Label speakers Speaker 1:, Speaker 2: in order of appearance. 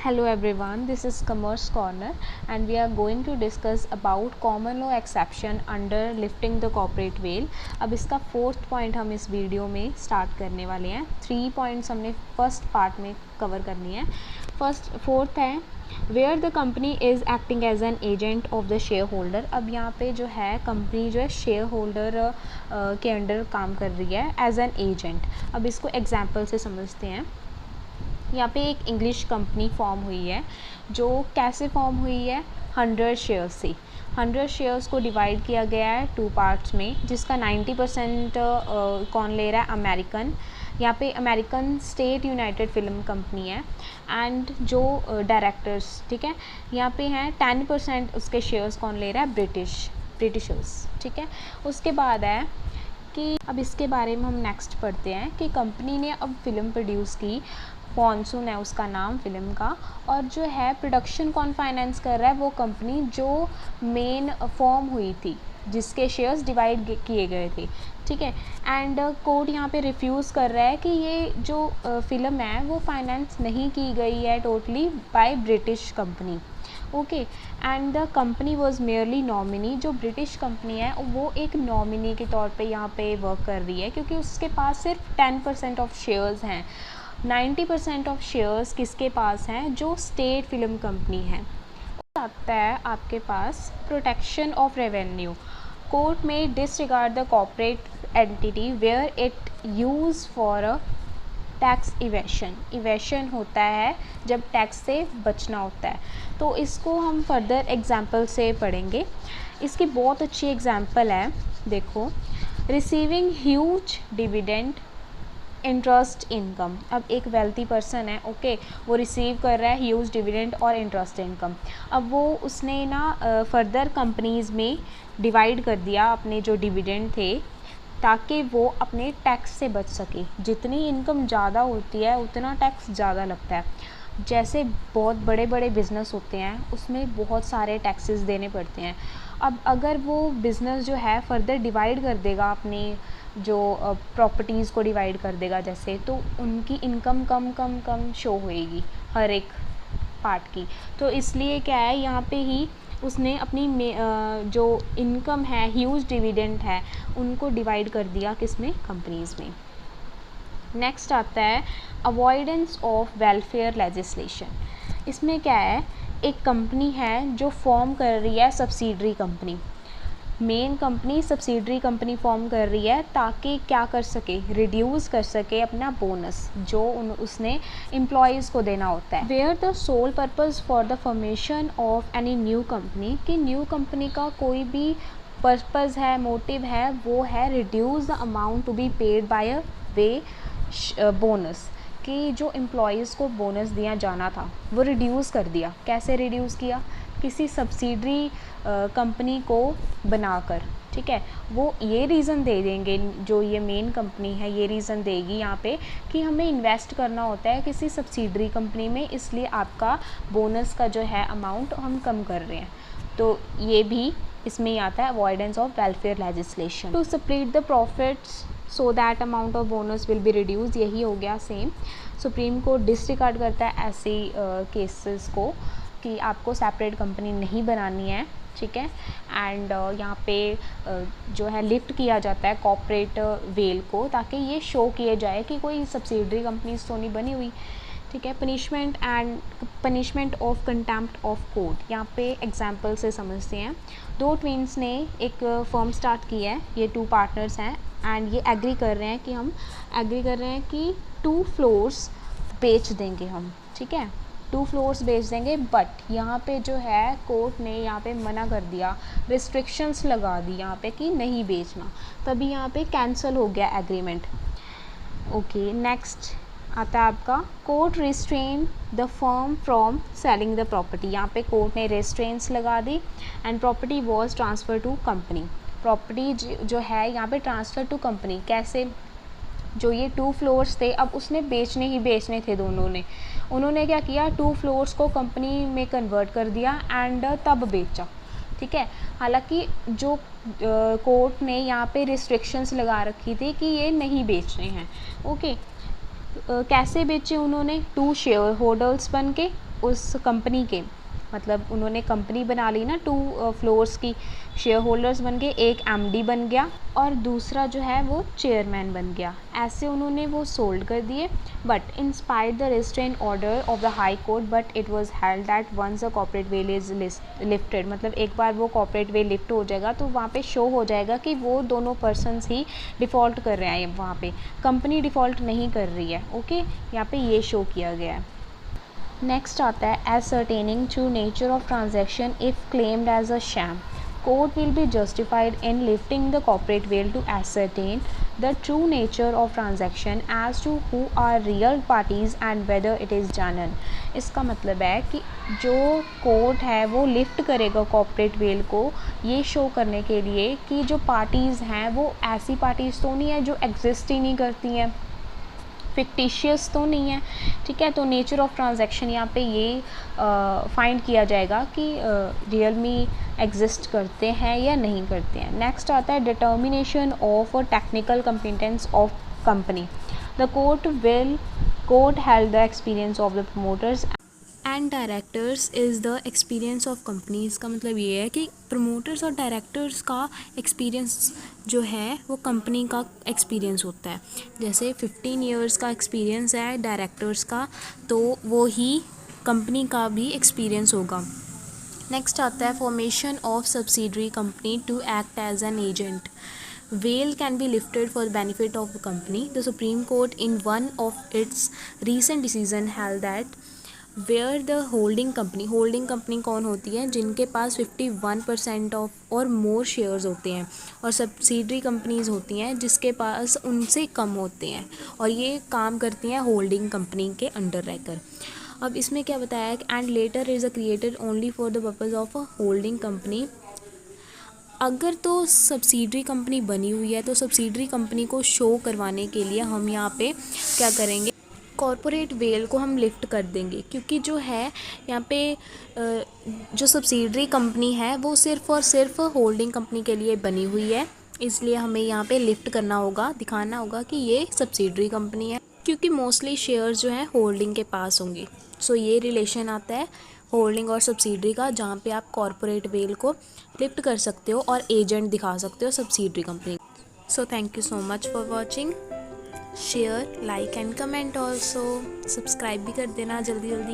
Speaker 1: Hello everyone, this is Commerce Corner and we are going to discuss about common law exception under lifting the corporate veil। अब इसका fourth point हम इस video में start करने वाले हैं। 3 points हमने फर्स्ट पार्ट में कवर करनी है। फोर्थ है where the company is acting as an agent of the shareholder. अब यहाँ पे जो है कंपनी जो है शेयर होल्डर के अंडर काम कर रही है एज एन एजेंट। अब इसको एग्जाम्पल से समझते हैं। यहाँ पे एक इंग्लिश कंपनी फॉर्म हुई है जो कैसे फॉर्म हुई है 100 शेयर्स से। 100 शेयर्स को डिवाइड किया गया है 2 पार्ट्स में, जिसका 90% कौन ले रहा है, अमेरिकन। यहाँ पे American state United film company है एंड जो डायरेक्टर्स, ठीक है, यहाँ पे हैं 10% उसके शेयर्स कौन ले रहा है, ब्रिटिशर्स, ठीक है। उसके बाद है कि अब इसके बारे में हम नेक्स्ट पढ़ते हैं कि कंपनी ने अब फिल्म प्रोड्यूस की, मॉनसून है उसका नाम फिल्म का, और जो है प्रोडक्शन कौन फाइनेंस कर रहा है, वो कंपनी जो मेन फॉर्म हुई थी जिसके शेयर्स डिवाइड किए गए थे, ठीक है। एंड कोर्ट यहाँ पे रिफ्यूज़ कर रहा है कि ये जो फिल्म है वो फाइनेंस नहीं की गई है totally by British company, okay. And the company was merely nominee. जो ब्रिटिश कंपनी है वो एक नॉमिनी के तौर पे यहाँ पे वर्क कर रही है क्योंकि उसके पास सिर्फ 10% ऑफ शेयर्स हैं। 90% ऑफ शेयर्स किसके पास हैं, जो स्टेट फिल्म कंपनी है। आता है आपके पास प्रोटेक्शन ऑफ रेवेन्यू। कोर्ट में disregard the corporate entity where it use for a tax evasion. Evasion होता है जब टैक्स से बचना होता है, तो इसको हम फर्दर एग्जाम्पल से पढ़ेंगे। इसकी बहुत अच्छी एग्जाम्पल है, देखो, receiving huge dividend interest income. अब एक वेल्थी पर्सन है, ओके, वो रिसीव कर रहा है ह्यूज डिविडेंड और इंटरेस्ट इनकम। अब वो उसने ना फर्दर कंपनीज़ में डिवाइड कर दिया अपने जो डिविडेंड थे ताकि वो अपने टैक्स से बच सके। जितनी इनकम ज़्यादा होती है उतना टैक्स ज़्यादा लगता है। जैसे बहुत बड़े बड़े बिज़नेस होते हैं उसमें बहुत सारे टैक्सेस देने पड़ते हैं। अब अगर वो बिज़नेस जो है फर्दर डिवाइड कर देगा अपनी जो प्रॉपर्टीज़ को डिवाइड कर देगा जैसे, तो उनकी इनकम कम कम कम शो होएगी हर एक पार्ट की। तो इसलिए क्या है, यहाँ पे ही उसने अपनी जो इनकम है, ह्यूज डिविडेंड है, उनको डिवाइड कर दिया किसमें, कंपनीज़ में। नेक्स्ट आता है अवॉइडेंस ऑफ वेलफेयर लेजिस्लेशन। इसमें क्या है, एक कंपनी है जो फॉर्म कर रही है subsidiary company. Main company subsidiary company form कर रही है ताकि क्या कर सके, रिड्यूस कर सके अपना बोनस जो उसने एम्प्लॉयज़ को देना होता है। Where the sole purpose for the formation of any new company, कि न्यू कंपनी का कोई भी पर्पज़ है, मोटिव है, वो है reduce the amount to be paid by a way bonus, कि जो एम्प्लॉयज़ को बोनस दिया जाना था वो रिड्यूस कर दिया। कैसे रिड्यूस किया, किसी सब्सिडरी कंपनी को बनाकर, ठीक है। वो ये रीज़न दे देंगे, जो ये मेन कंपनी है ये रीज़न देगी यहाँ पे कि हमें इन्वेस्ट करना होता है किसी सब्सिडरी कंपनी में, इसलिए आपका बोनस का जो है अमाउंट हम कम कर रहे हैं। तो ये भी इसमें ही आता है avoidance of welfare legislation. To split the profits so that amount of bonus will be reduce, यही हो गया सेम। सुप्रीम कोर्ट डिसरिगार्ड करता है ऐसे केसेस को कि आपको सेपरेट कंपनी नहीं बनानी है, ठीक है। एंड यहाँ पे जो है लिफ्ट किया जाता है कॉर्पोरेट वेल को ताकि ये शो किया जाए कि कोई सब्सिडरी कंपनीज तो नहीं बनी हुई, ठीक है। Punishment of contempt of court. यहाँ पे एग्जाम्पल से समझते हैं। 2 ट्विन्स ने एक फर्म स्टार्ट की है, ये 2 पार्टनर्स हैं एंड ये एग्री कर रहे हैं कि 2 फ्लोर्स बेच देंगे हम, ठीक है, 2 फ्लोर्स बेच देंगे। बट यहाँ पे जो है कोर्ट ने यहाँ पे मना कर दिया, रिस्ट्रिक्शंस लगा दी यहाँ पे कि नहीं बेचना, तभी यहाँ पे कैंसिल हो गया एग्रीमेंट, ओके। नेक्स्ट आता है आपका court restrain the firm from selling the property. यहाँ पे कोर्ट ने रिस्ट्रेंस लगा दी and property was transfer to company. Property जो है यहाँ पे ट्रांसफ़र टू कंपनी कैसे, जो ये 2 फ्लोर्स थे अब उसने बेचने थे दोनों ने, उन्होंने क्या किया, 2 फ्लोर्स को कंपनी में कन्वर्ट कर दिया एंड तब बेचा, ठीक है। हालांकि जो कोर्ट ने यहाँ पे रिस्ट्रिक्शंस लगा रखी थी कि ये नहीं बेचने हैं, ओके। कैसे बेचे उन्होंने, 2 शेयर होल्डर्स बन के, उस कंपनी के, मतलब उन्होंने कंपनी बना ली ना 2 फ्लोर्स की, शेयर होल्डर्स बन गए, एक एमडी बन गया और दूसरा जो है वो चेयरमैन बन गया, ऐसे उन्होंने वो सोल्ड कर दिए। But in spite the restrain order of the high court, but it was held that once the corporate veil is lifted, मतलब एक बार वो कॉर्पोरेट वेल लिफ्ट हो जाएगा तो वहाँ पे शो हो जाएगा कि वो दोनों पर्सनस ही डिफ़ॉल्ट कर रहे हैं, वहाँ पे कंपनी डिफ़ॉल्ट नहीं कर रही है। ओके, यहाँ पे ये शो किया गया है। नेक्स्ट आता है ascertaining true nature of transaction if claimed as a sham. Court will be justified in lifting the corporate veil to ascertain the true nature of transaction as to who are real parties and whether it is genuine. इसका मतलब है कि जो court है वो lift करेगा corporate veil को ये शो करने के लिए कि जो पार्टीज़ हैं वो ऐसी पार्टीज़ तो नहीं है जो एग्जिस्ट ही नहीं करती हैं, फिक्टिशियस तो नहीं है, ठीक है। तो नेचर ऑफ ट्रांजैक्शन यहाँ पे ये फाइंड किया जाएगा कि रियल में एग्जिस्ट करते हैं या नहीं करते हैं। नेक्स्ट आता है determination of technical competence of company. The court held the experience of the promoters and directors is the experience of companies का मतलब ये है कि प्रमोटर्स और डायरेक्टर्स का एक्सपीरियंस जो है वो कंपनी का एक्सपीरियंस होता है। जैसे 15 ईयर्स का एक्सपीरियंस है डायरेक्टर्स का, तो वो ही कंपनी का भी एक्सपीरियंस होगा। नेक्स्ट आता है formation of subsidiary company to act as an agent. Veil can be lifted for the benefit of the company. The Supreme Court in one of its recent decision held that where the holding company कौन होती है, जिनके पास 51% of और मोर shares होते हैं, और subsidiary companies होती हैं जिसके पास उनसे कम होते हैं, और ये काम करती हैं होल्डिंग कंपनी के अंडर रहकर। अब इसमें क्या बताया है, and later is a created only for the purpose of a holding company. अगर तो सब्सिडरी कंपनी बनी हुई है तो सब्सिडरी कंपनी को शो करवाने के लिए हम यहाँ पे क्या करेंगे, कॉर्पोरेट वेल को हम लिफ्ट कर देंगे, क्योंकि जो है यहाँ पे जो सब्सिडरी कंपनी है वो सिर्फ़ और सिर्फ होल्डिंग कंपनी के लिए बनी हुई है, इसलिए हमें यहाँ पे लिफ्ट करना होगा, दिखाना होगा कि ये सब्सिडरी कंपनी है, क्योंकि मोस्टली शेयर्स जो है होल्डिंग के पास होंगे। सो ये रिलेशन आता है होल्डिंग और सब्सिडरी का, जहाँ पे आप कॉर्पोरेट वेल को लिफ्ट कर सकते हो और एजेंट दिखा सकते हो subsidiary company. So thank you so much for watching. Share, like and comment also, subscribe भी कर देना जल्दी जल्दी।